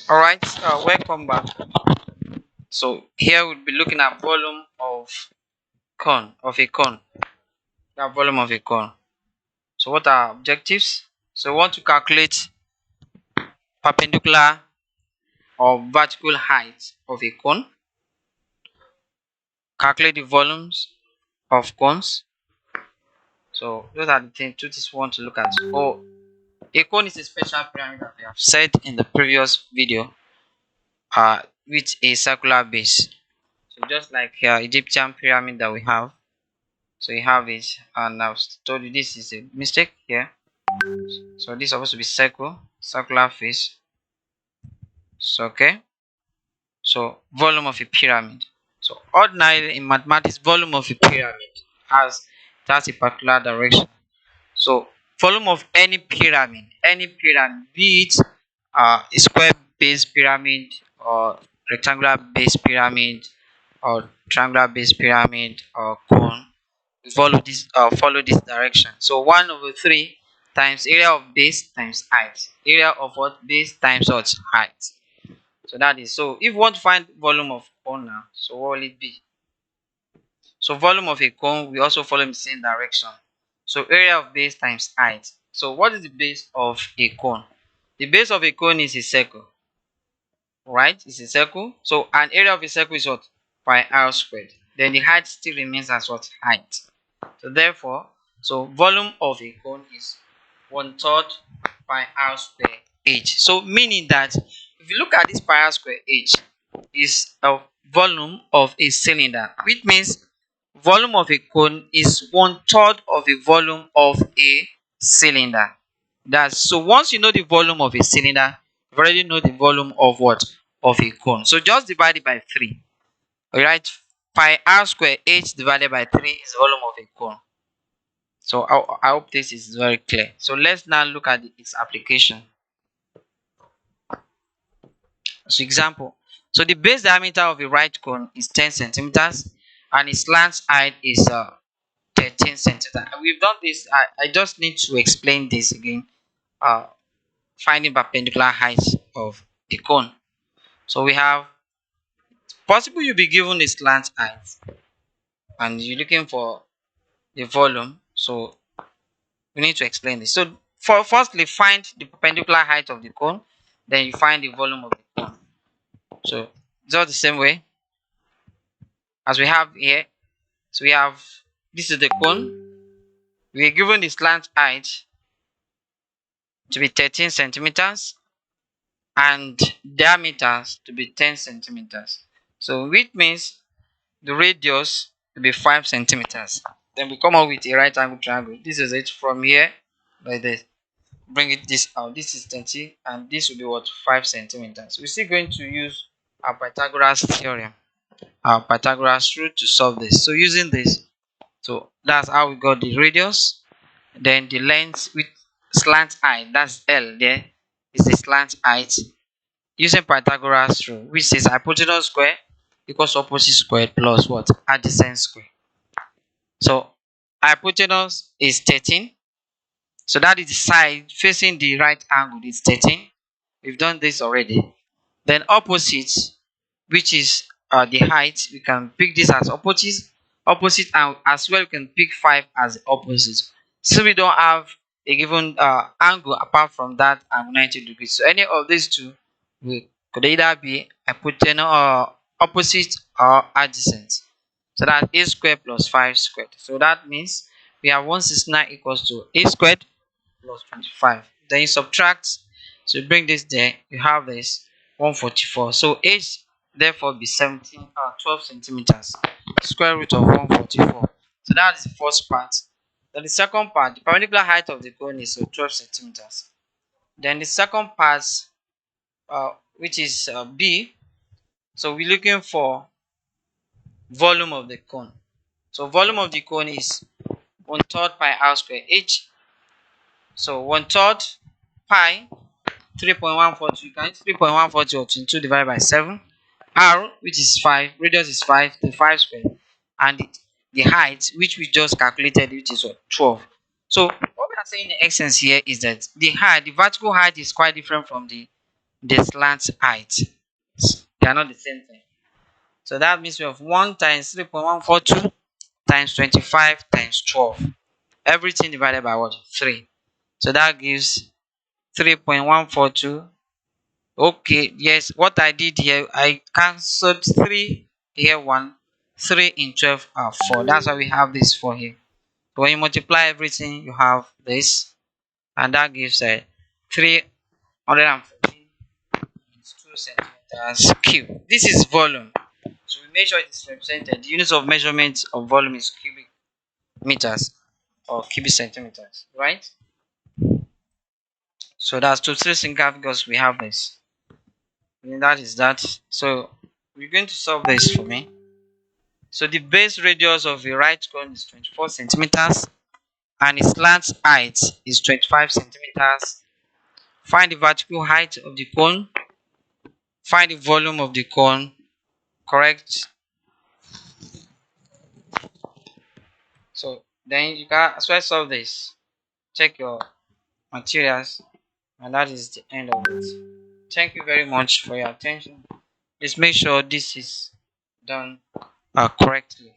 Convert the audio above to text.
All right, welcome back. So here we'll be looking at volume of a cone. The volume of a cone. So what are objectives? So we want to calculate perpendicular or vertical height of a cone. Calculate the volumes of cones. So those are the two things we want to look at. So a cone is a special pyramid that we have said in the previous video, with a circular base. So just like Egyptian pyramid that we have. So you have it, and I've told you this is a mistake here. So this is supposed to be circular face. So okay. So volume of a pyramid. So ordinarily in mathematics, volume of a pyramid has a particular direction. So volume of any pyramid, be it a square base pyramid or rectangular base pyramid or triangular base pyramid or cone, follow this direction. So 1/3 times area of base times height. Area of what? Base times what? Height. So that is, so if you want to find volume of cone now, so what will it be? So volume of a cone we also follow in the same direction. So area of base times height. So what is the base of a cone? The base of a cone is a circle, right? It's a circle. So an area of a circle is what? Pi r squared. Then the height still remains as what? Height. So therefore, so volume of a cone is 1/3 pi r square h. So meaning that if you look at this pi r square h is a volume of a cylinder, which means volume of a cone is 1/3 of a volume of a cylinder. That's so once you know the volume of a cylinder, you already know the volume of what? Of a cone. So just divide it by 3. Alright, pi r square h divided by 3 is the volume of a cone. So I hope this is very clear. So let's now look at its application. So example. So the base diameter of a right cone is 10 centimeters and its slant height is 13 centimeters. We've done this. I just need to explain this again. Uh, Finding perpendicular height of the cone. So we have possible you'll be given a slant height and you're looking for the volume. So we need to explain this. So firstly, find the perpendicular height of the cone, then you find the volume of the cone. So just the same way as we have here. So we have, this is the cone. We are given the slant height to be 13 centimeters and diameters to be 10 centimeters. So which means the radius to be 5 centimeters. Then we come up with a right angle triangle. This is it from here by this. Bring it this out. This is 20 and this will be what? 5 centimeters. We're still going to use our Pythagoras theorem, our Pythagoras rule to solve this. So using this, so that's how we got the radius. Then the length with slant height, that's L there, is the slant height. Using Pythagoras rule, which says hypotenuse square equals opposite squared plus what? Adjacent square. So hypotenuse is 13. So that is the side facing the right angle is 13. We've done this already. Then opposite, which is the height, we can pick this as opposite, and as well we can pick 5 as opposite. So we don't have a given angle apart from that angle 90 degrees. So any of these two could either be hypotenuse or opposite or adjacent. So that's a squared plus 5 squared. So that means we have 169 equals to a squared plus 25. Then you subtract, so you bring this there, you have this 144. So h therefore be 12 centimeters. Square root of 144. So that is the first part. Then the second part, the perpendicular height of the cone is 12 centimeters. Then the second part, which is B, so we're looking for volume of the cone. So volume of the cone is 1/3 pi r square h. So 1/3 pi 3.142. You can 3.142 or 22 divided by 7. R, which is 5, radius is 5, the 5 square, and the height, which we just calculated, which is what? 12. So what we are saying in essence here is that the height, the vertical height is quite different from the the slant height. They are not the same thing. So that means we have 1 times 3.142 times 25 times 12. Everything divided by what? 3. So that gives 3.142. Okay, yes, what I did here, I cancelled 3 here, 1. 3 in 12 are 4. That's why we have this 4 here. When you multiply everything, you have this, and that gives 314 2 centimeters cube. This is volume. So we make sure it is represented. The units of measurement of volume is cubic meters or cubic centimeters, right? So that's to three single because we have this. And that is that. So we're going to solve this for me. So the base radius of the right cone is 24 centimeters and its slant height is 25 centimeters. Find the vertical height of the cone. Find the volume of the cone. Correct. So then you can as well solve this. Check your materials, and that is the end of it. Thank you very much for your attention. Please make sure this is done correctly.